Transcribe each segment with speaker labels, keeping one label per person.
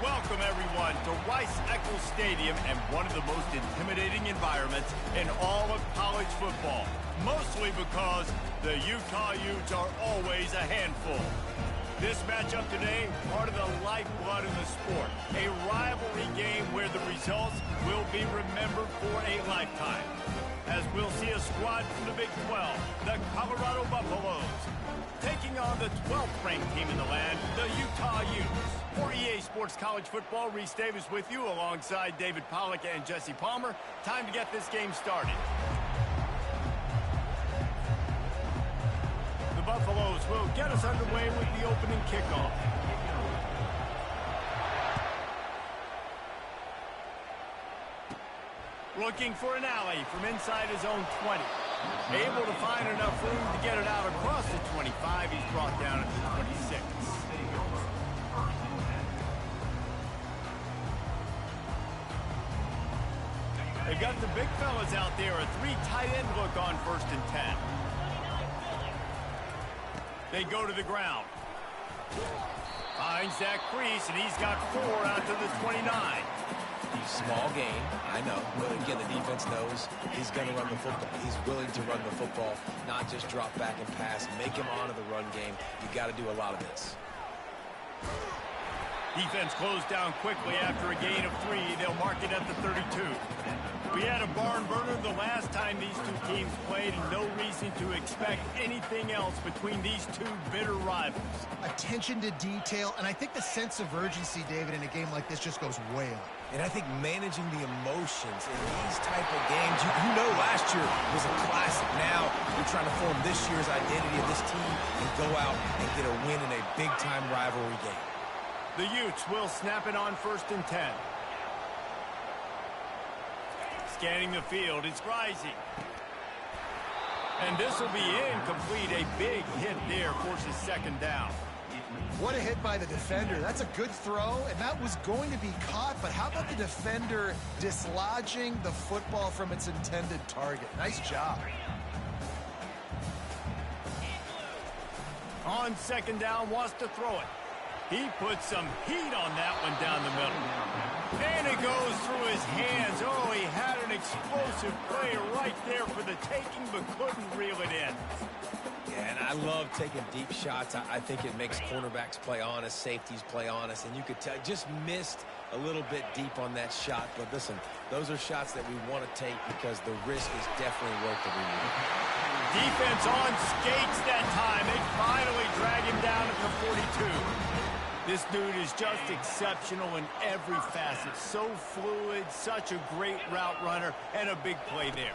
Speaker 1: Welcome, everyone, to Rice-Eccles Stadium and one of the most intimidating environments in all of college football, mostly because the Utah Utes are always a handful. This matchup today, part of the lifeblood of the sport, a rivalry game where the results will be remembered for a lifetime. As we'll see a squad from the Big 12, the Colorado Buffaloes, taking on the 12th ranked team in the land, the Utah Utes. For EA Sports College Football, Reese Davis with you alongside David Pollack and Jesse Palmer. Time to get this game started. The Buffaloes will get us underway with the opening kickoff. Looking for an alley from inside his own 20. Able to find enough room to get it out across the 25. He's brought down at the 26. They've got the big fellas out there. A 3 tight end look on 1st and 10. They go to the ground. Finds that crease, and he's got 4 out to the 29.
Speaker 2: Small gain, I know, but again, the defense knows he's going to run the football. He's willing to run the football, not just drop back and pass. Make him honor the run game. You got to do a lot of this.
Speaker 1: Defense closed down quickly after a gain of 3. They'll mark it at the 32. We had a barn burner the last time these two teams played, and no reason to expect anything else between these two bitter rivals.
Speaker 3: Attention to detail, and I think the sense of urgency, David, in a game like this just goes way up.
Speaker 2: And I think managing the emotions in these type of games, you know last year was a classic. Now you're trying to form this year's identity of this team and go out and get a win in a big-time rivalry game.
Speaker 1: The Utes will snap it on 1st and 10. Scanning the field, it's rising. And this will be incomplete. A big hit there forces 2nd down.
Speaker 3: What a hit by the defender. That's a good throw, and that was going to be caught, but how about the defender dislodging the football from its intended target? Nice job.
Speaker 1: On 2nd down, wants to throw it. He puts some heat on that one down the middle. And it goes through his hands. Oh, he had an explosive play right there for the taking, but couldn't reel it in.
Speaker 2: Yeah, and I love taking deep shots. I think it makes cornerbacks play honest, safeties play honest, and you could tell just missed a little bit deep on that shot. But listen, those are shots that we want to take because the risk is definitely worth the reward.
Speaker 1: Defense on skates that time. They finally drag him down at the 42. This dude is just exceptional in every facet. So fluid, such a great route runner, and a big play there.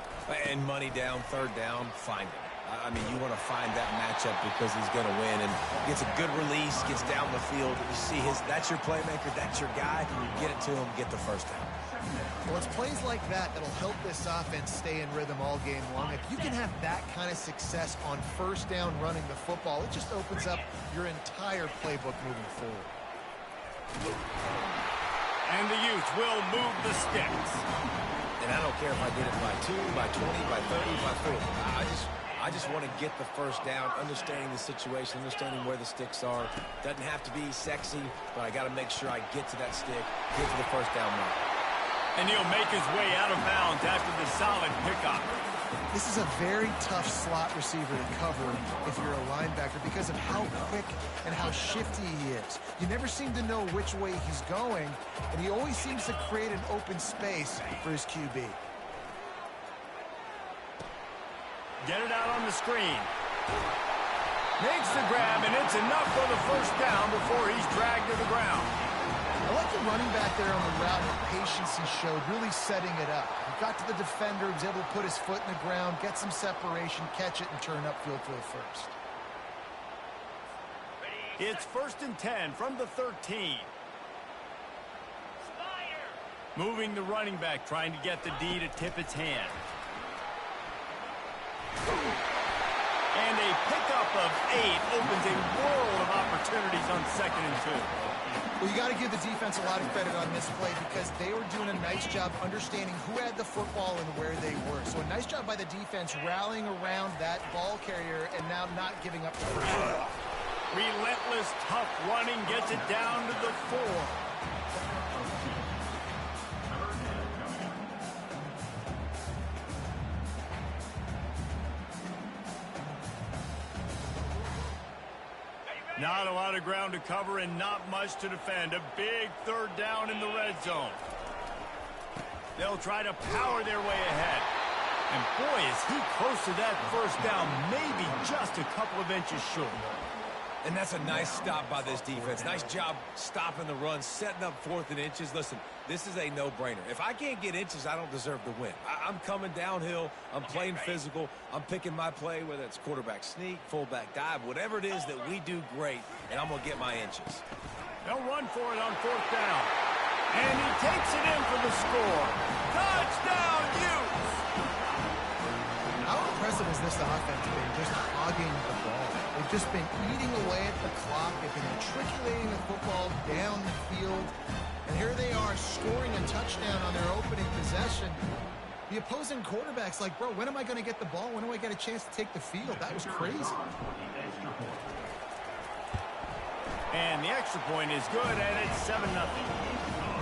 Speaker 2: And money down, 3rd down, find him. I mean, you want to find that matchup because he's going to win and gets a good release, gets down the field. You see that's your playmaker, that's your guy. Get it to him, get the 1st down.
Speaker 3: Well, it's plays like that that'll help this offense stay in rhythm all game long. If you can have that kind of success on 1st down running the football, it just opens up your entire playbook moving forward.
Speaker 1: And the Utes will move the sticks.
Speaker 2: And I don't care if I get it by 2, by 20, by 30, by 40. I just want to get the 1st down, understanding the situation, understanding where the sticks are. Doesn't have to be sexy, but I got to make sure I get to that stick, get to the 1st down mark.
Speaker 1: And he'll make his way out of bounds after the solid pickup.
Speaker 3: This is a very tough slot receiver to cover if you're a linebacker because of how quick and how shifty he is. You never seem to know which way he's going, and he always seems to create an open space for his QB.
Speaker 1: Get it out on the screen. Makes the grab, and it's enough for the 1st down before he's dragged to the ground.
Speaker 3: I like the running back there on the route and the patience he showed, really setting it up. He got to the defender, he was able to put his foot in the ground, get some separation, catch it, and turn upfield for the 1st.
Speaker 1: It's 1st and 10 from the 13. Moving the running back, trying to get the D to tip its hand. And a pickup of 8 opens a world of opportunities on 2nd and 2.
Speaker 3: Well, you got to give the defense a lot of credit on this play because they were doing a nice job understanding who had the football and where they were. So a nice job by the defense rallying around that ball carrier and now not giving up the first down.
Speaker 1: Relentless, tough running gets it down to the 4. Not a lot of ground to cover and not much to defend. A big third down in the red zone. They'll try to power their way ahead. And boy, is he close to that first down, maybe just a couple of inches short.
Speaker 2: And that's a nice stop by this defense. Nice job stopping the run, setting up 4th and inches. Listen, this is a no-brainer. If I can't get inches, I don't deserve to win. I'm coming downhill. I'm playing physical. I'm picking my play, whether it's quarterback sneak, fullback dive, whatever it is that we do great, and I'm going to get my inches.
Speaker 1: They'll run for it on 4th down. And he takes it in for the score. Touchdown, Utes!
Speaker 3: How impressive has this offense been, just hogging the ball? They've just been eating away at the clock. They've been matriculating the football down the field. And here they are scoring a touchdown on their opening possession. The opposing quarterback's like, bro, when am I going to get the ball? When do I get a chance to take the field? That was crazy.
Speaker 1: And the extra point is good, and it's 7-0.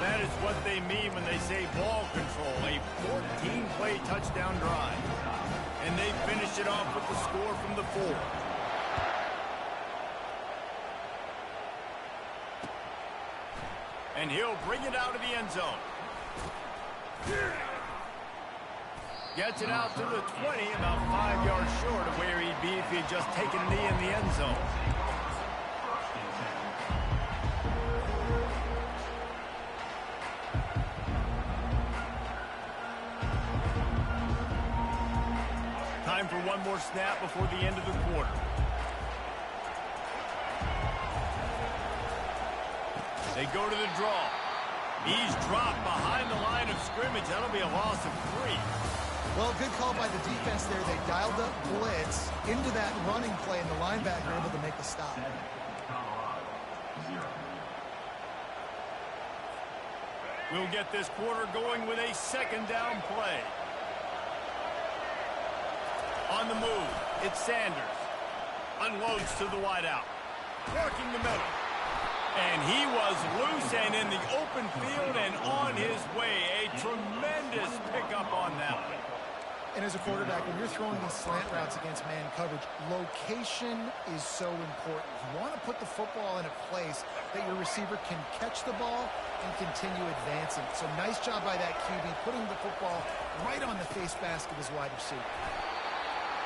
Speaker 1: That is what they mean when they say ball control, a 14-play touchdown drive. And they finish it off with the score from the 4. And he'll bring it out of the end zone. Gets it out to the 20, about 5 yards short of where he'd be if he'd just taken a knee in the end zone. Time for one more snap before the end of the quarter. They go to the draw. He's dropped behind the line of scrimmage. That'll be a loss of 3.
Speaker 3: Well, good call by the defense there. They dialed up blitz into that running play, and the linebacker able to make the stop.
Speaker 1: We'll get this quarter going with a 2nd down play. On the move, it's Sanders. Unloads to the wideout. Working the middle. And he was loose and in the open field and on his way. A tremendous pickup on that one.
Speaker 3: And as a quarterback, when you're throwing these slant routes against man coverage, location is so important. You want to put the football in a place that your receiver can catch the ball and continue advancing. So nice job by that QB, putting the football right on the face mask of his wide receiver.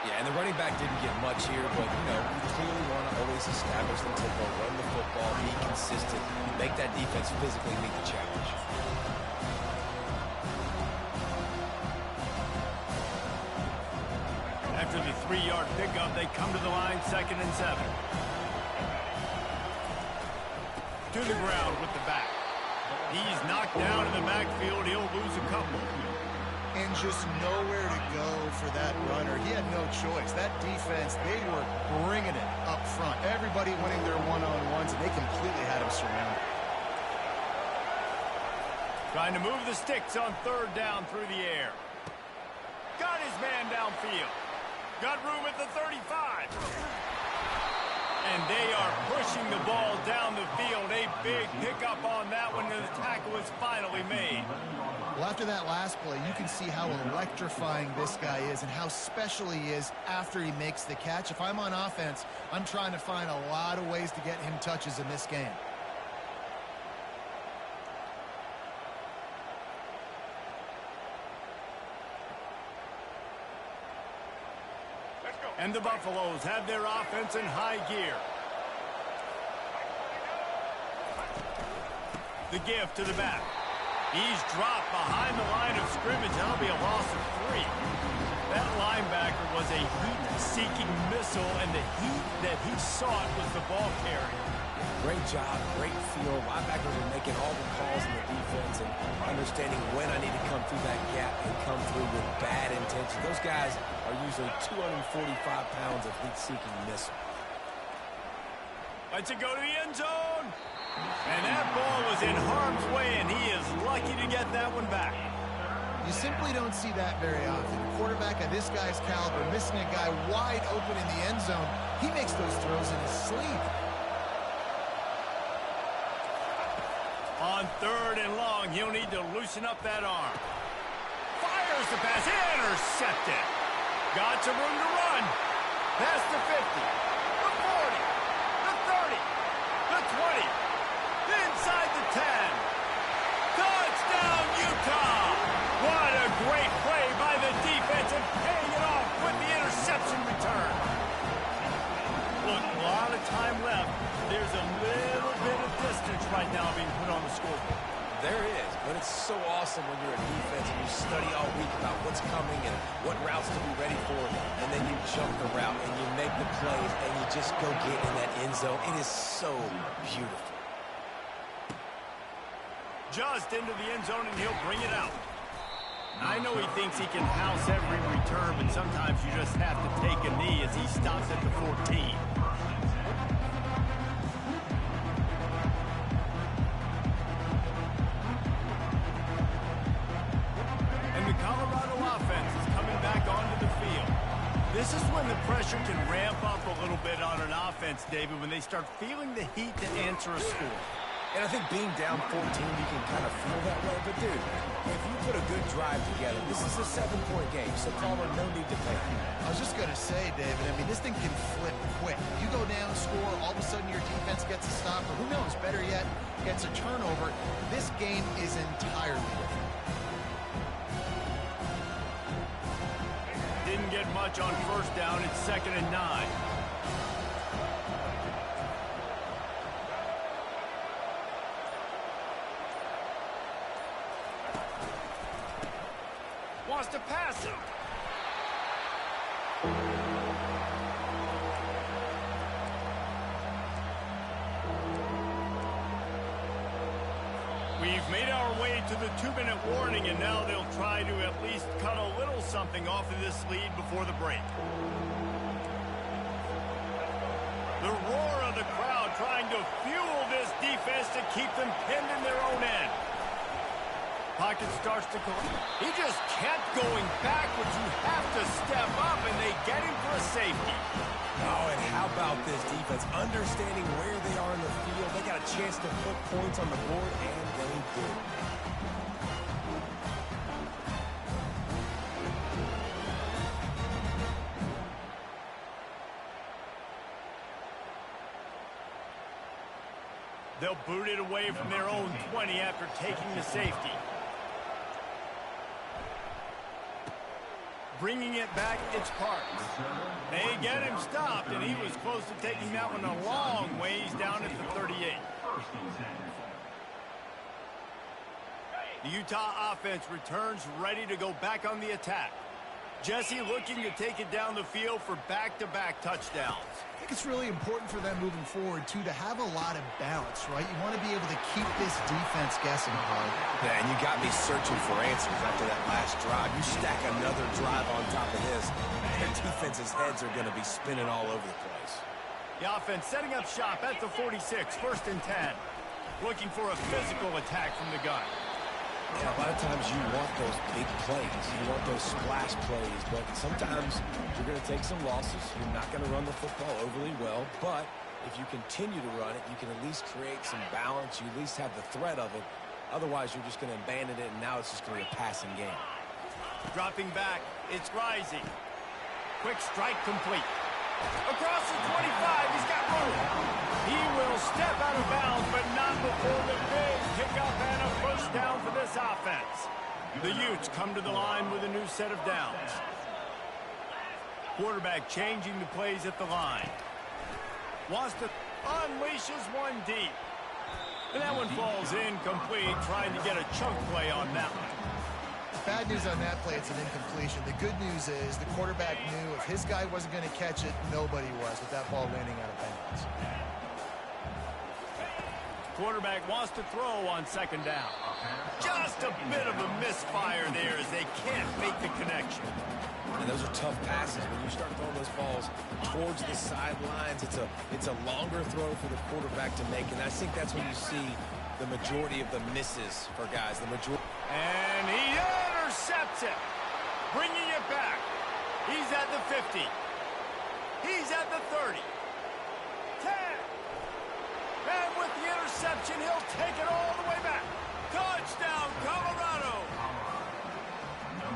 Speaker 2: Yeah, and the running back didn't get much here, but, you know, we clearly want to always establish the tempo, run the football, be consistent, make that defense physically meet the challenge.
Speaker 1: After the 3-yard pickup, they come to the line, 2nd and 7. To the ground with the back. He's knocked down in the backfield. He'll lose a couple.
Speaker 3: And just nowhere to go for that runner. He had no choice. That defense, they were bringing it up front. Everybody winning their one-on-ones, and they completely had him surrounded.
Speaker 1: Trying to move the sticks on 3rd down through the air. Got his man downfield. Got room at the 35. And they are pushing the ball down the field. A big pickup on that one, and the tackle is finally made.
Speaker 3: Well, after that last play, you can see how electrifying this guy is and how special he is after he makes the catch. If I'm on offense, I'm trying to find a lot of ways to get him touches in this game.
Speaker 1: And the Buffaloes have their offense in high gear. The give to the back. He's dropped behind the line of scrimmage. That'll be a loss of 3. That linebacker was a heat-seeking missile, and the heat that he sought was the ball carrier.
Speaker 2: Great job, great feel. Linebackers are making all the calls in the defense and understanding when I need to come through that gap and come through with bad intention. Those guys are usually 245 pounds of heat-seeking missile.
Speaker 1: Lets it go to the end zone. And that ball was in harm's way, and he is lucky to get that one back.
Speaker 3: You simply don't see that very often. A quarterback of this guy's caliber missing a guy wide open in the end zone. He makes those throws in his sleep.
Speaker 1: On 3rd and long, he'll need to loosen up that arm. Fires the pass, intercepted. Got some room to run. Past the 50, the 40, the 30, the 20, inside the 10. Touchdown, Utah! What a great play by the defense and paying it off with the interception return. Look, a lot of time left. There's a little bit of distance right now being put on the scoreboard.
Speaker 2: There is, but it's so awesome when you're a defense and you study all week about what's coming and what routes to be ready for, and then you jump the route and you make the plays and you just go get in that end zone. It is so beautiful.
Speaker 1: Just into the end zone, and he'll bring it out. I know he thinks he can house every return, but sometimes you just have to take a knee as he stops at the 14. This is when the pressure can ramp up a little bit on an offense, David, when they start feeling the heat to answer a score.
Speaker 2: And I think being down 14, you can kind of feel that way. But, dude, if you put a good drive together, this is a 7-point game, so Palmer, no need to panic.
Speaker 3: I was just going to say, David, I mean, this thing can flip quick. You go down, score, all of a sudden your defense gets a stop, or who knows, better yet, gets a turnover. This game is entirely different.
Speaker 1: Didn't get much on 1st down. It's 2nd and 9. Wants to pass it. We've made our way to the 2-minute warning, and now they'll try to at least cut a little something off of this lead before the break. The roar of the crowd trying to fuel this defense to keep them pinned in their own end. Pocket starts to go. He just kept going backwards. You have to step up, and they get him for a safety.
Speaker 2: Oh, and how about this defense? Understanding where they are in the field. They got a chance to put points on the board, and they did.
Speaker 1: They'll boot it away from their own 20 after taking the safety. Bringing it back, it's Parks. They get him stopped, and he was close to taking that one a long ways down at the 38. The Utah offense returns ready to go back on the attack. Jesse looking to take it down the field for back-to-back touchdowns.
Speaker 3: I think it's really important for them moving forward, too, to have a lot of balance, right? You want to be able to keep this defense guessing, Paul.
Speaker 2: Yeah, and you got me searching for answers after that last drive. You stack another drive on top of this, their defense's heads are going to be spinning all over the place.
Speaker 1: The offense setting up shop at the 46, 1st and 10. Looking for a physical attack from the gun.
Speaker 2: Yeah, a lot of times you want those big plays. You want those splash plays, but sometimes you're going to take some losses. You're not going to run the football overly well, but if you continue to run it, you can at least create some balance. You at least have the threat of it. Otherwise, you're just going to abandon it, and now it's just going to be a passing game.
Speaker 1: Dropping back, it's Rising. Quick strike complete. Across the 25, he's got room. He will step out of bounds, but not before the big pickup and a first down for this offense. The Utes come to the line with a new set of downs. Quarterback changing the plays at the line. Wants to unleashes one deep. And that one falls incomplete, trying to get a chunk play on that one.
Speaker 3: Bad news on that play, it's an incompletion. The good news is the quarterback knew if his guy wasn't going to catch it, nobody was with that ball landing out of bounds.
Speaker 1: Quarterback wants to throw on 2nd down. Just a bit of a misfire there as they can't make the connection.
Speaker 2: And those are tough passes. When you start throwing those balls towards the sidelines, it's a longer throw for the quarterback to make, and I think that's when you see the majority of the misses for guys.
Speaker 1: And he intercepts it, bringing it back. He's at the 50. He's at the 30. 10. And with the interception, reception. He'll take it all the way back. Touchdown, Colorado.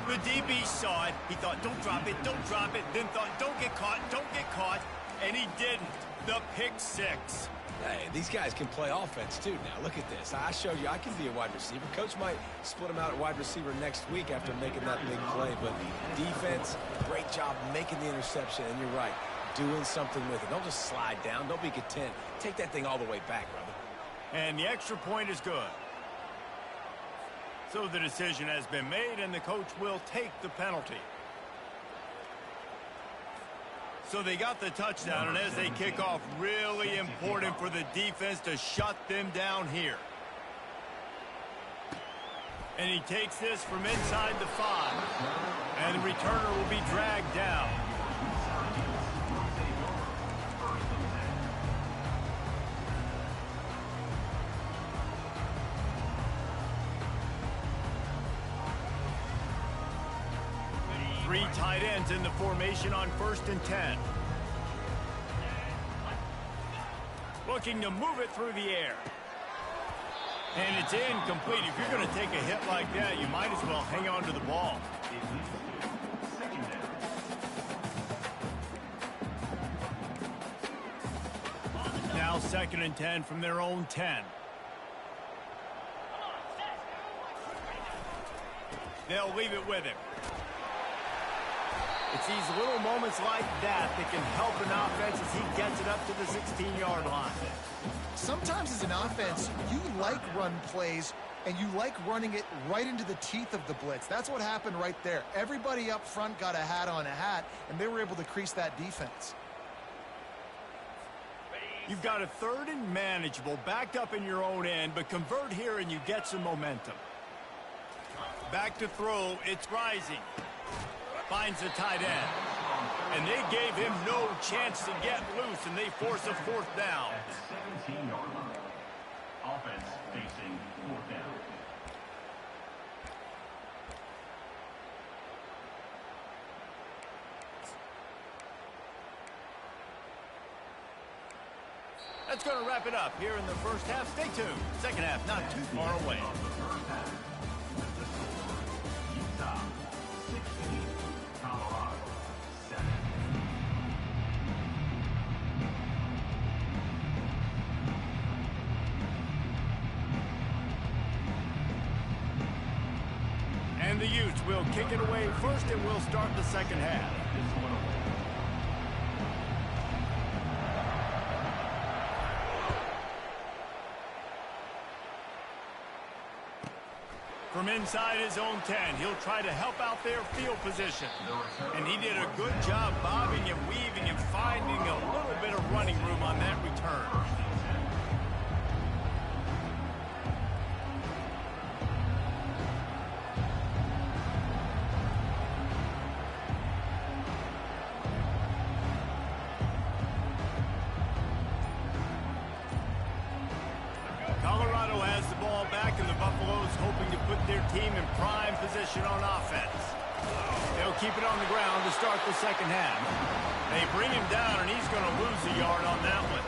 Speaker 1: The DB saw it. He thought, don't drop it, don't drop it. Then thought, don't get caught, don't get caught. And he didn't. The pick six.
Speaker 2: Hey, these guys can play offense, too. Now, look at this. I showed you I can be a wide receiver. Coach might split him out at wide receiver next week after making that big play. But defense, great job making the interception. And you're right, doing something with it. Don't just slide down. Don't be content. Take that thing all the way back, brother.
Speaker 1: And the extra point is good. So the decision has been made, and the coach will take the penalty. So they got the touchdown, and as they kick off, really important for the defense to shut them down here. And he takes this from inside the 5. And the returner will be dragged down. Three tight ends in the formation on 1st and 10. Looking to move it through the air. And it's incomplete. If you're going to take a hit like that, you might as well hang on to the ball. Now 2nd and 10 from their own 10. They'll leave it with him. It's these little moments like that that can help an offense as he gets it up to the 16-yard line.
Speaker 3: Sometimes as an offense, you like run plays, and you like running it right into the teeth of the blitz. That's what happened right there. Everybody up front got a hat on a hat, and they were able to crease that defense.
Speaker 1: You've got a 3rd and manageable, backed up in your own end, but convert here and you get some momentum. Back to throw, it's Rising. Finds the tight end. And they gave him no chance to get loose, and they force a 4th down.
Speaker 4: At 17-yard line. Offense facing 4th down.
Speaker 1: That's going to wrap it up here in the first half. Stay tuned. Second half not too far away.
Speaker 4: Utah 16, Colorado 7.
Speaker 1: And the Utes will kick it away first, and we'll start the second half. From inside his own 10, he'll try to help out their field position. And he did a good job bobbing and weaving and finding a little bit of running room on that return. Colorado has the ball back, and the Buffaloes hoping to put their team in prime position on offense. They'll keep it on the ground to start the second half. They bring him down, and he's going to lose a yard on that one.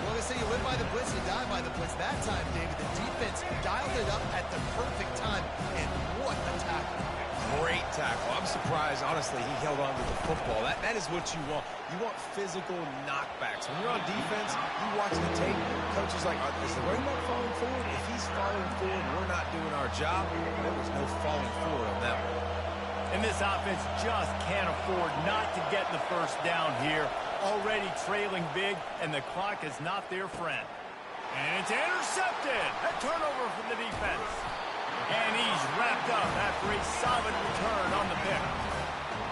Speaker 3: Well, they say you live by the blitz, you die by the blitz. That time, David, the defense dialed it up at the perfect time, and what a tackle.
Speaker 2: Great tackle. I'm surprised, honestly, he held on to the football. That is what you want. You want physical knockbacks. When you're on defense, you watch the tape, coach is like, is the running back falling forward? If he's falling forward, we're not doing our job. There was no falling forward on that one.
Speaker 1: And this offense just can't afford not to get the first down here. Already trailing big, and the clock is not their friend. And it's intercepted. A turnover from the defense. And he's wrapped up after a solid return on the pick.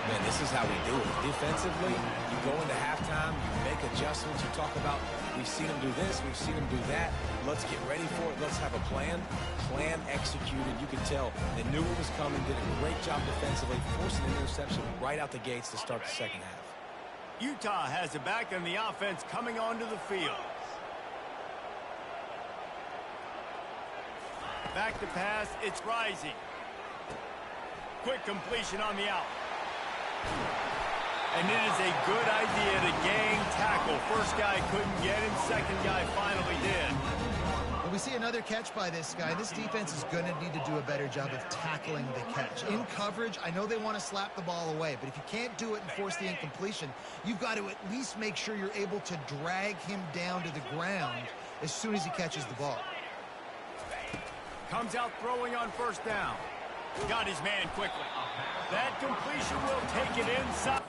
Speaker 2: Man, this is how we do it. Defensively, you go into halftime, you make adjustments, you talk about, we've seen them do this, we've seen them do that. Let's get ready for it. Let's have a plan. Plan executed. You could tell they knew it was coming, did a great job defensively, forcing an interception right out the gates to start the second half.
Speaker 1: Utah has it back, and the offense coming onto the field. Back to pass, it's Rising. Quick completion on the out. And it is a good idea to gang tackle. First guy couldn't get him, second guy finally did.
Speaker 3: see another catch by this guy. This defense is going to need to do a better job of tackling the catch. In coverage, I know they want to slap the ball away, but if you can't do it and force the incompletion, you've got to at least make sure you're able to drag him down to the ground as soon as he catches the ball.
Speaker 1: Comes out throwing on first down. Got his man quickly. That completion will take it inside.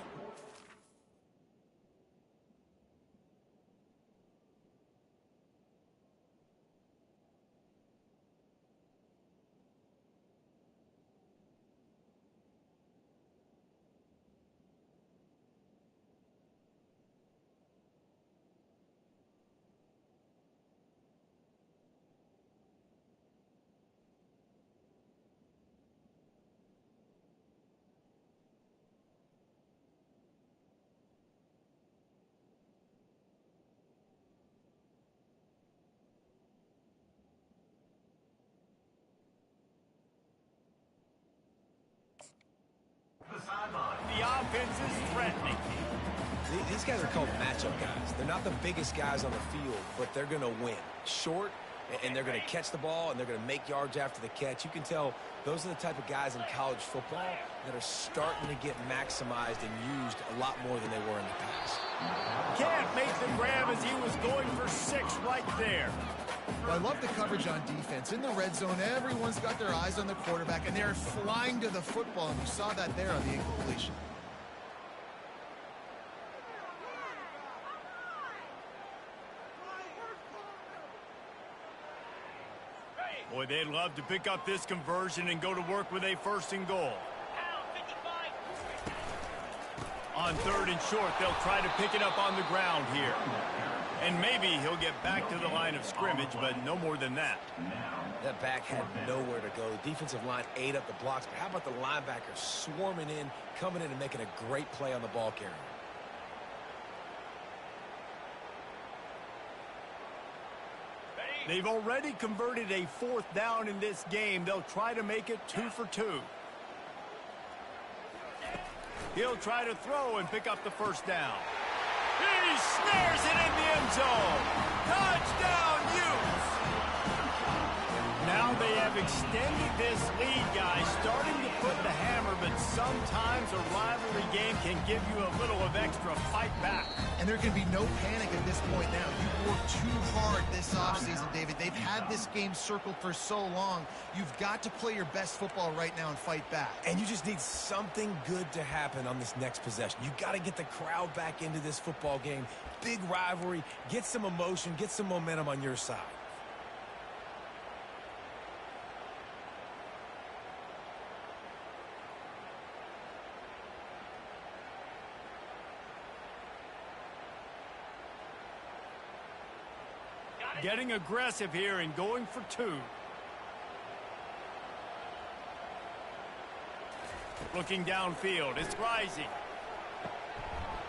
Speaker 1: The offense is threatening.
Speaker 2: These guys are called matchup guys. They're not the biggest guys on the field, but they're going to win. Short, and they're going to catch the ball, and they're going to make yards after the catch. You can tell those are the type of guys in college football that are starting to get maximized and used a lot more than they were in the past.
Speaker 1: Can't make the grab as he was going for 6 right there.
Speaker 3: Well, I love the coverage on defense. In the red zone, everyone's got their eyes on the quarterback, and they're flying to the football, and you saw that there on the incompletion.
Speaker 1: Boy, they'd love to pick up this conversion and go to work with a 1st and goal. On 3rd and short, they'll try to pick it up on the ground here. And maybe he'll get back to the line of scrimmage, but no more than that.
Speaker 2: That back had nowhere to go. The defensive line ate up the blocks, but how about the linebacker swarming in, coming in and making a great play on the ball carrier?
Speaker 1: They've already converted a 4th down in this game. They'll try to make it 2 for 2. He'll try to throw and pick up the 1st down. He snares it in the end zone. Touchdown, Utes! Now they have extended this lead, guys, starting to put the hammer, but sometimes a rivalry game can give you a little of extra fight back.
Speaker 3: And there can be no panic at this point now. You've worked too hard this offseason, David. They've had this game circled for so long. You've got to play your best football right now and fight back.
Speaker 2: And you just need something good to happen on this next possession. You got to get the crowd back into this football game. Big rivalry. Get some emotion. Get some momentum on your side.
Speaker 1: Getting aggressive here and going for 2. Looking downfield, it's rising.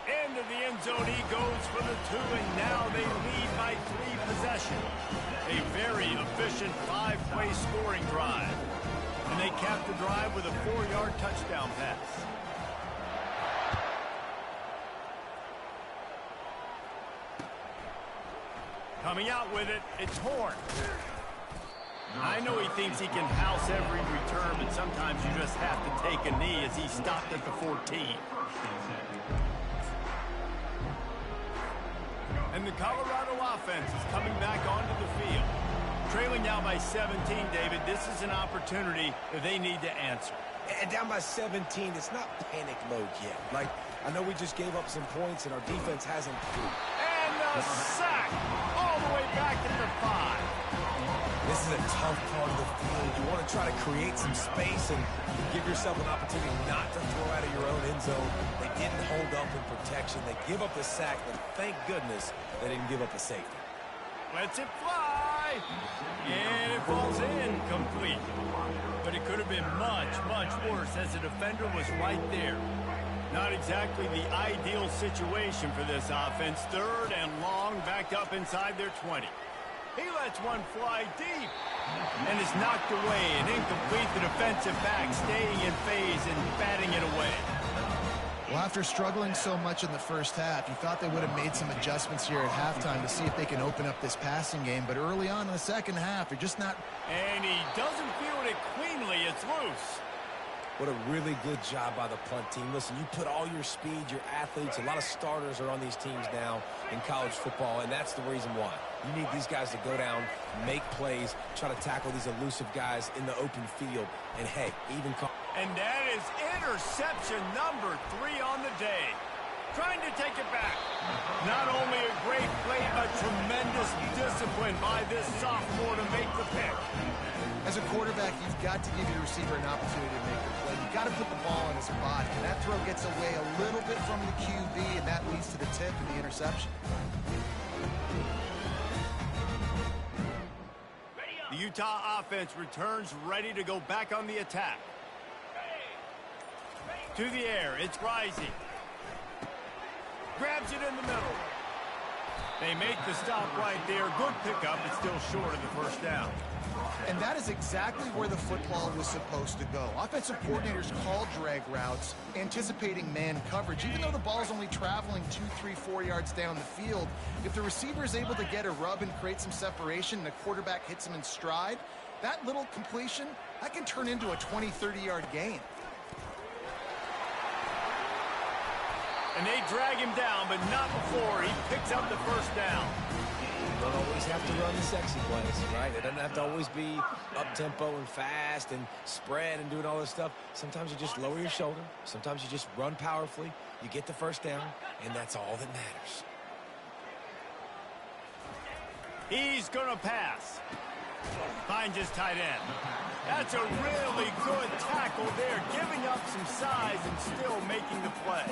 Speaker 1: Into the end zone he goes for the 2, and now they lead by 3 possessions. A very efficient 5-play scoring drive. And they cap the drive with a 4-yard touchdown pass. Coming out with it, it's Horn. I know he thinks he can house every return, but sometimes you just have to take a knee as he stopped at the 14. And the Colorado offense is coming back onto the field. Trailing now by 17, David, this is an opportunity that they need to answer.
Speaker 2: And down by 17, it's not panic mode yet. Like, I know we just gave up some points and our defense hasn't.
Speaker 1: And the sack all the way back to the 5.
Speaker 2: This is a tough part of the field. You want to try to create some space and give yourself an opportunity not to throw out of your own end zone. They didn't hold up in protection. They give up the sack, but thank goodness they didn't give up a safety.
Speaker 1: Lets it fly. And it falls in complete. But it could have been much, much worse as the defender was right there. Not exactly the ideal situation for this offense. 3rd and long, backed up inside their 20. He lets one fly deep and is knocked away and incomplete. The defensive back staying in phase and batting it away.
Speaker 3: Well, after struggling so much in the first half, you thought they would have made some adjustments here at halftime to see if they can open up this passing game. But early on in the second half, they're just not.
Speaker 1: And he doesn't field it cleanly. It's loose.
Speaker 2: What a really good job by the punt team. Listen, you put all your speed, your athletes, a lot of starters are on these teams now in college football, and that's the reason why. You need these guys to go down, make plays, try to tackle these elusive guys in the open field. And, hey, even call.
Speaker 1: And that is interception number 3 on the day. Trying to take it back. Not only a great play, but tremendous discipline by this sophomore to make the pick.
Speaker 3: As a quarterback, you've got to give your receiver an opportunity to make the play. You've got to put the ball in his body. And that throw gets away a little bit from the QB, and that leads to the tip and the interception.
Speaker 1: The Utah offense returns ready to go back on the attack. To the air, it's Rising. Grabs it in the middle. They make the stop right there. Good pickup, but still short of the first down.
Speaker 3: And that is exactly where the football was supposed to go. Offensive coordinators call drag routes, anticipating man coverage. Even though the ball's only traveling 2, 3, 4 yards down the field, if the receiver is able to get a rub and create some separation and the quarterback hits him in stride, that little completion, that can turn into a 20, 30-yard gain.
Speaker 1: And they drag him down, but not before he picks up the first down.
Speaker 2: You don't always have to run the sexy plays, right? It doesn't have to always be up-tempo and fast and spread and doing all this stuff. Sometimes you just lower your shoulder. Sometimes you just run powerfully. You get the first down, and that's all that matters.
Speaker 1: He's going to pass. Finds his tight end. That's a really good tackle there, giving up some size and still making the play.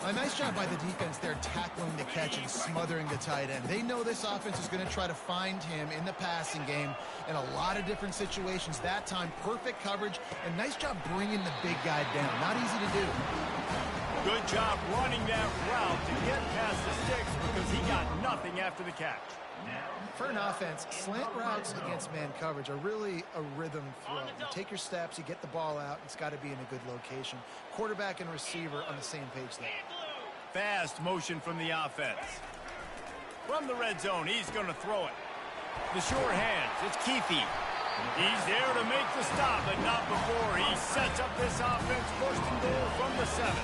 Speaker 3: A nice job by the defense there, tackling the catch and smothering the tight end. They know this offense is going to try to find him in the passing game in a lot of different situations. That time, perfect coverage, and nice job bringing the big guy down. Not easy to do.
Speaker 1: Good job running that route to get past the sticks because he got nothing after the catch.
Speaker 3: For an offense, slant routes against man coverage are really a rhythm throw. You take your steps, you get the ball out, it's got to be in a good location. Quarterback and receiver on the same page there.
Speaker 1: Fast motion from the offense. From the red zone, he's going to throw it. The short hands, it's Keefe. He's there to make the stop, but not before he sets up this offense. First and goal from the 7.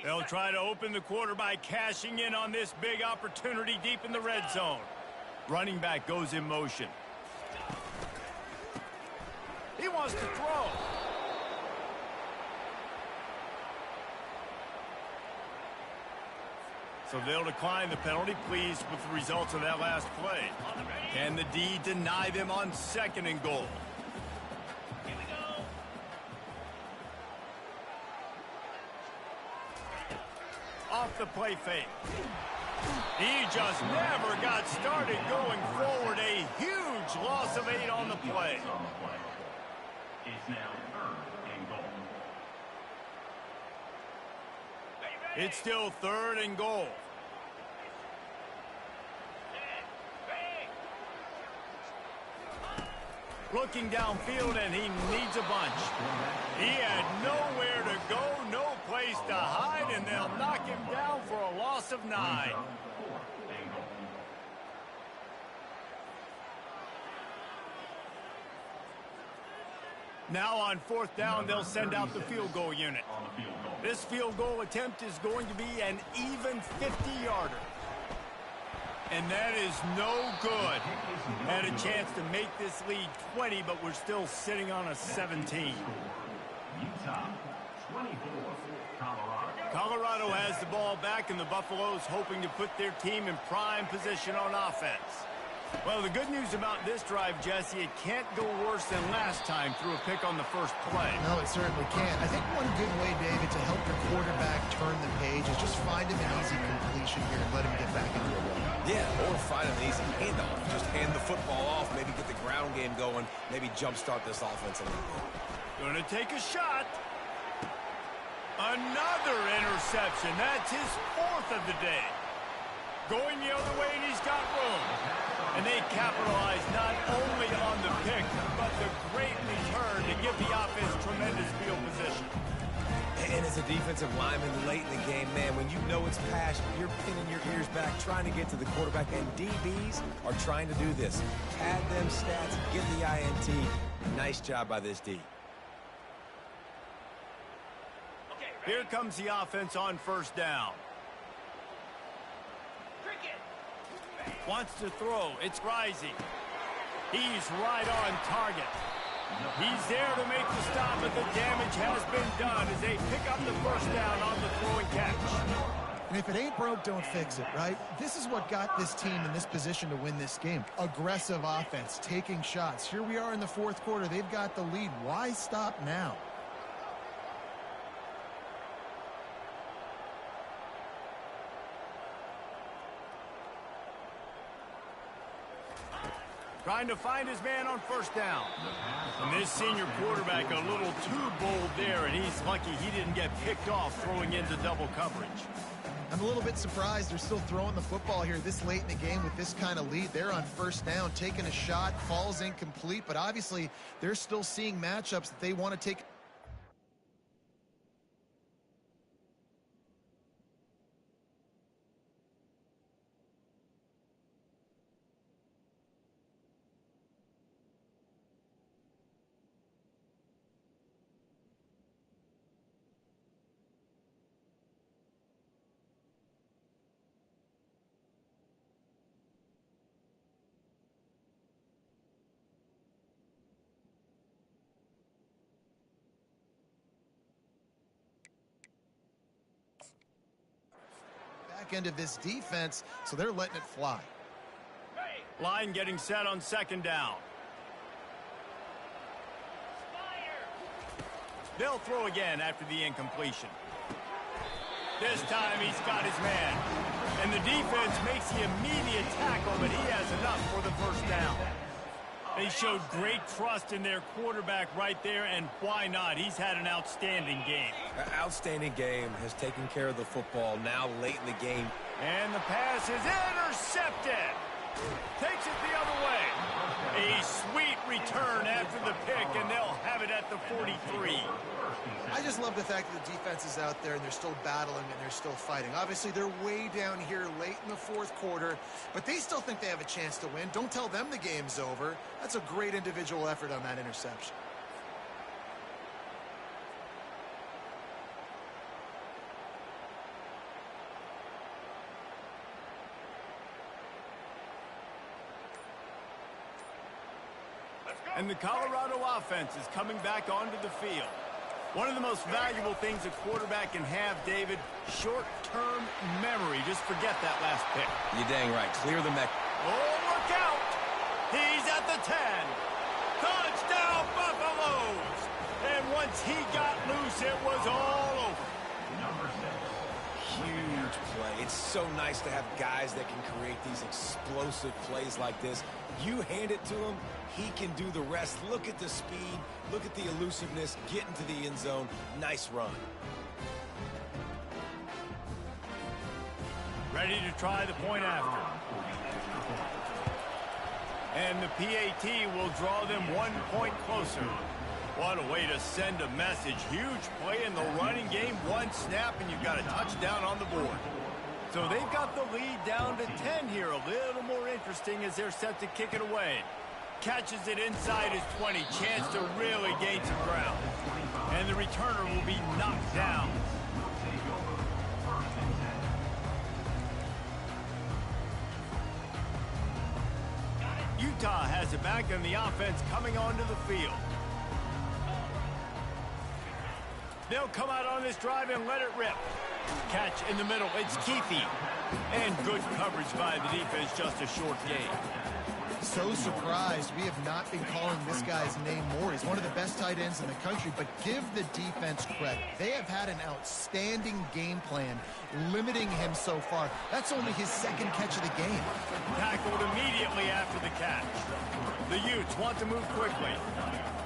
Speaker 1: They'll try to open the quarter by cashing in on this big opportunity deep in the red zone. Running back goes in motion. He wants to throw. So they'll decline the penalty, pleased with the results of that last play. Can the D deny them on 2nd and goal? Off the play fake. He just never got started going forward. A huge loss of 8 on the play.
Speaker 4: It's now 3rd and goal.
Speaker 1: It's still 3rd and goal. Looking downfield, and he needs a bunch. He had nowhere to go, no place to hide, and they'll knock him down for a loss of 9. Now on 4th down, they'll send out the field goal unit. This field goal attempt is going to be an even 50-yarder. And that is no good. Had a chance to make this lead 20, but we're still sitting on a 17.
Speaker 4: Utah, 24, Colorado.
Speaker 1: Colorado has the ball back, and the Buffaloes hoping to put their team in prime position on offense. Well, the good news about this drive, Jesse, it can't go worse than last time through a pick on the first play.
Speaker 3: No, it certainly can't. I think one good way, David, to help your quarterback turn the page is just find him an easy completion here and let him get back into a run.
Speaker 2: Yeah, or find an easy handoff. Just hand the football off, maybe get the ground game going, maybe jumpstart this offense a little bit.
Speaker 1: Gonna take a shot. Another interception. That's his fourth of the day. Going the other way, and he's got room. And they capitalize not only on the pick, but the great return to give the offense tremendous field position.
Speaker 2: And as a defensive lineman late in the game, man, when you know it's passed, you're pinning your ears back, trying to get to the quarterback, and DBs are trying to do this. Pad them stats, get the INT. Nice job by this D.
Speaker 1: Here comes the offense on first down. Wants to throw. It's Rising. He's right on target. He's there to make the stop, but the damage has been done as they pick up the first down on the throw and catch.
Speaker 3: And if it ain't broke, don't fix it, right? This is what got this team in this position to win this game. Aggressive offense, taking shots. Here we are in the fourth quarter. They've got the lead. Why stop now?
Speaker 1: Trying to find his man on first down. And this senior quarterback a little too bold there, and he's lucky he didn't get picked off throwing into double coverage.
Speaker 3: I'm a little bit surprised they're still throwing the football here this late in the game with this kind of lead. They're on first down, taking a shot, falls incomplete, but obviously they're still seeing matchups that they want to take. End of this defense, so they're letting it fly.
Speaker 1: Line getting set on second down. They'll throw again after the incompletion. This time he's got his man. And the defense makes the immediate tackle, but he has enough for the first down. They showed great trust in their quarterback right there, and why not? He's had an outstanding game.
Speaker 2: Outstanding game, has taken care of the football now late in the game.
Speaker 1: And the pass is intercepted. Takes it the other way. A sweet return after the pick, and they'll have it at the 43.
Speaker 3: I just love the fact that the defense is out there and they're still battling and they're still fighting. Obviously, they're way down here late in the fourth quarter, but they still think they have a chance to win. Don't tell them the game's over. That's a great individual effort on that interception.
Speaker 1: And the Colorado offense is coming back onto the field. One of the most valuable things a quarterback can have, David, short-term memory. Just forget that last pick.
Speaker 2: You're dang right. Clear the mech.
Speaker 1: Oh, look out! He's at the 10. Touchdown, Buffaloes! And once he got loose, it was all over.
Speaker 2: Huge play. It's so nice to have guys that can create these explosive plays like this. You hand it to him, he can do the rest. Look at the speed, look at the elusiveness, get into the end zone. Nice run.
Speaker 1: Ready to try the point after. And the PAT will draw them 1 point closer. What a way to send a message. Huge play in the running game. One snap, and you've got a touchdown on the board. So they've got the lead down to 10 here. A little more interesting as they're set to kick it away. Catches it inside his 20. Chance to really gain some ground. And the returner will be knocked down. Utah has it back, and the offense coming onto the field. They'll come out on this drive and let it rip. Catch in the middle. It's Keefe. And good coverage by the defense. Just a short gain.
Speaker 3: So surprised we have not been calling this guy's name more. He's one of the best tight ends in the country, but give the defense credit. They have had an outstanding game plan limiting him so far. That's only his second catch of the game.
Speaker 1: Tackled immediately after the catch. The Utes want to move quickly.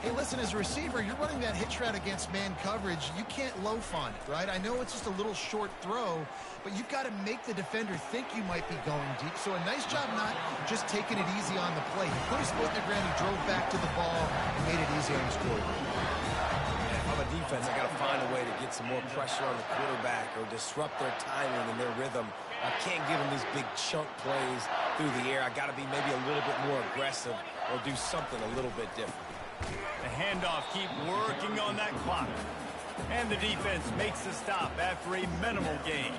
Speaker 3: Hey, listen, as a receiver, you're running that hitch route against man coverage. You can't loaf on it, right? I know it's just a little short throw, but you've got to make the defender think you might be going deep. So a nice job not just taking it easy on the play. He put his foot in the ground, he drove back to the ball, and made it easy on his quarterback.
Speaker 2: If I'm a defense, I got to find a way to get some more pressure on the quarterback or disrupt their timing and their rhythm. I can't give them these big chunk plays through the air. I got to be maybe a little bit more aggressive or do something a little bit different.
Speaker 1: The handoff, keep working on that clock. And the defense makes the stop after a minimal gain.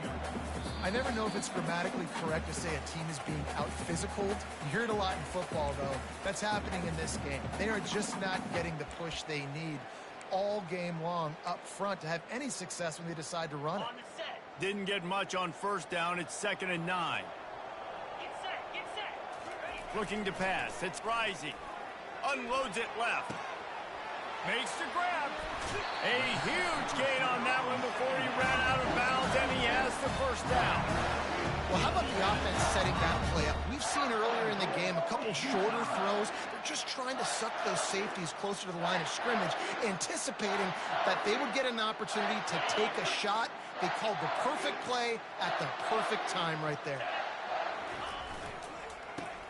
Speaker 3: I never know if it's grammatically correct to say a team is being out-physicaled. You hear it a lot in football, though. That's happening in this game. They are just not getting the push they need all game long up front to have any success when they decide to run it.
Speaker 1: Didn't get much on first down. It's 2nd and 9.
Speaker 4: Get set.
Speaker 1: Looking to pass. It's Rising. Unloads it left. Makes the grab. A huge gain on that one before he ran out of bounds, and he has the first down.
Speaker 3: Well, how about the offense setting that play up? We've seen earlier in the game a couple shorter throws. They're just trying to suck those safeties closer to the line of scrimmage, anticipating that they would get an opportunity to take a shot. They called the perfect play at the perfect time right there.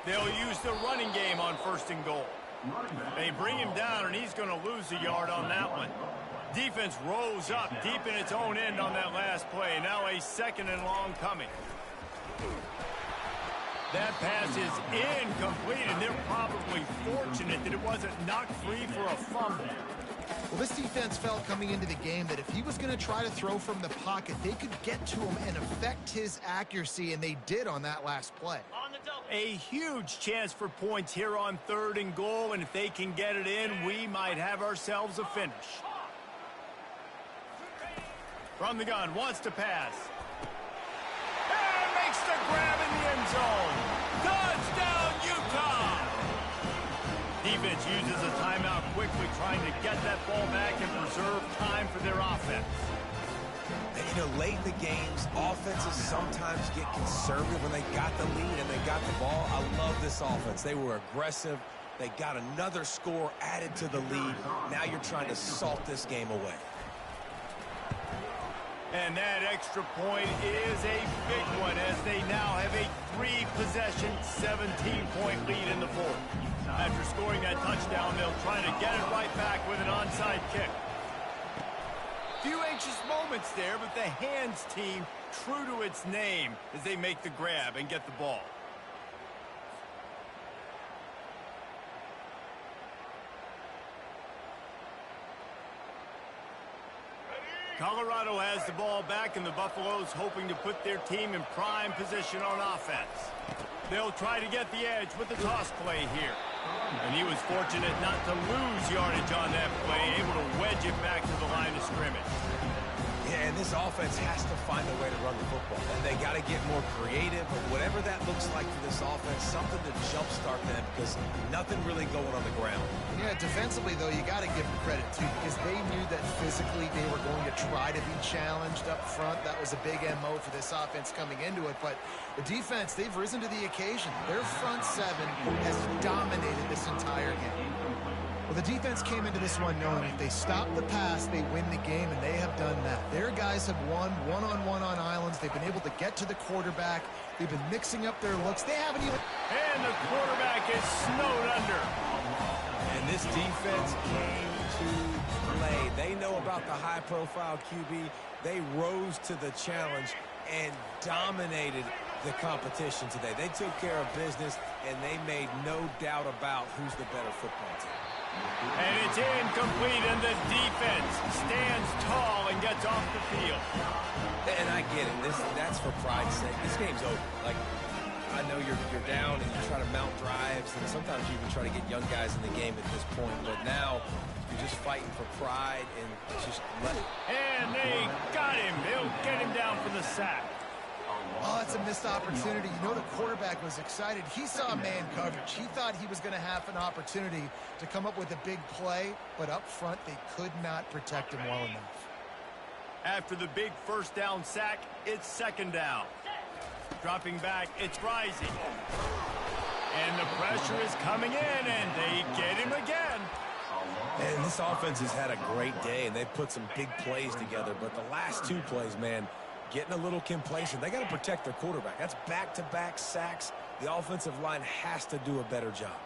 Speaker 1: They'll use the running game on 1st and goal. They bring him down, and he's going to lose a yard on that one. Defense rolls up deep in its own end on that last play. Now a 2nd and long coming. That pass is incomplete, and they're probably fortunate that it wasn't knocked free for a fumble.
Speaker 3: Well, this defense felt coming into the game that if he was going to try to throw from the pocket, they could get to him and affect his accuracy, and they did on that last play.
Speaker 1: A huge chance for points here on 3rd and goal, and if they can get it in, we might have ourselves a finish. From the gun, wants to pass. And makes the grab in the end zone. Touchdown, Utah! Defense uses a timeout quickly, trying to get that ball back and preserve time for their offense.
Speaker 2: And, you know, late in the games, offenses sometimes get conservative when they got the lead and they got the ball. I love this offense. They were aggressive. They got another score added to the lead. Now you're trying to salt this game away.
Speaker 1: And that extra point is a big one as they now have a 3-possession, 17-point lead in the 4th. After scoring that touchdown, they'll try to get it right back with an onside kick. Few anxious moments there, but the hands team true to its name as they make the grab and get the ball. Colorado has the ball back, and the Buffaloes hoping to put their team in prime position on offense. They'll try to get the edge with the toss play here. And he was fortunate not to lose yardage on that play, able to wedge it back to the line of scrimmage.
Speaker 2: Yeah, and this offense has to find a way to run the football. And they got to get more creative, but whatever that looks like for this offense, something to jumpstart them because nothing really going on the ground.
Speaker 3: Yeah, defensively, though, you got to give them credit, too, because they knew that physically they were going to try to be challenged up front. That was a big MO for this offense coming into it. But the defense, they've risen to the occasion. Their front 7 has dominated this entire game. Well, the defense came into this one knowing if they stop the pass, they win the game, and they have done that. Their guys have won one-on-one on islands. They've been able to get to the quarterback. They've been mixing up their looks. They haven't even...
Speaker 1: And the quarterback is snowed under.
Speaker 2: And this defense came to play. They know about the high-profile QB. They rose to the challenge and dominated the competition today. They took care of business, and they made no doubt about who's the better football team.
Speaker 1: And it's incomplete, and the defense stands tall and gets off the field.
Speaker 2: And I get it. That's for pride's sake. This game's over. Like, I know you're down and you try to mount drives, and sometimes you even try to get young guys in the game at this point. But now you're just fighting for pride and just let it.
Speaker 1: And they got him. They'll get him down for the sack.
Speaker 3: Oh, it's a missed opportunity. You know the quarterback was excited. He saw man coverage. He thought he was going to have an opportunity to come up with a big play, but up front they could not protect him well enough.
Speaker 1: After the big first down sack, it's second down. Dropping back, it's rising. And the pressure is coming in, and they get him again.
Speaker 2: And this offense has had a great day, and they've put some big plays together. But the last two plays, man, getting a little complacent. They got to protect their quarterback. That's back-to-back sacks. The offensive line has to do a better job.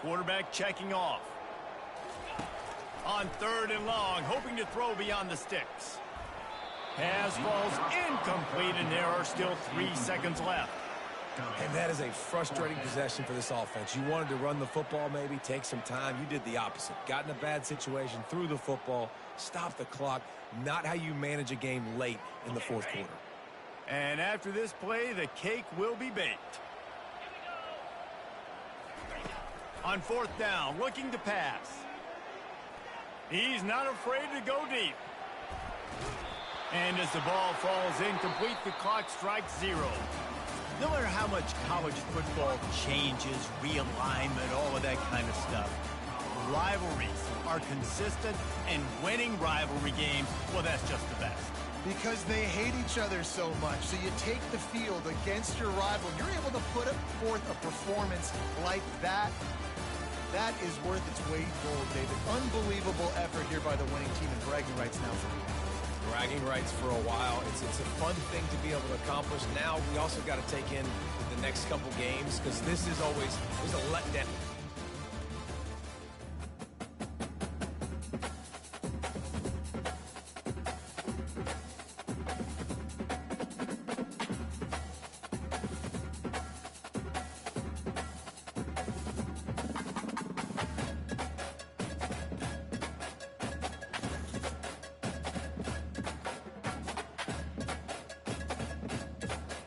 Speaker 1: Quarterback checking off. On third and long, hoping to throw beyond the sticks. Pass falls incomplete, and there are still 3 seconds left.
Speaker 2: And that is a frustrating possession for this offense. You wanted to run the football, maybe take some time. You did the opposite. Got in a bad situation, threw the football, stopped the clock. Not how you manage a game late in the fourth quarter.
Speaker 1: And after this play, the cake will be baked. On fourth down, looking to pass. He's not afraid to go deep. And as the ball falls incomplete, the clock strikes 0. No matter how much college football changes, realignment, all of that kind of stuff, rivalries are consistent, and winning rivalry games, well, that's just the best.
Speaker 3: Because they hate each other so much. So you take the field against your rival. You're able to put forth a performance like that. That is worth its weight in gold, David. Unbelievable effort here by the winning team, and bragging rights now for me.
Speaker 2: Bragging rights for a while. It's a fun thing to be able to accomplish. Now we also got to take in the next couple games, because this is always a letdown.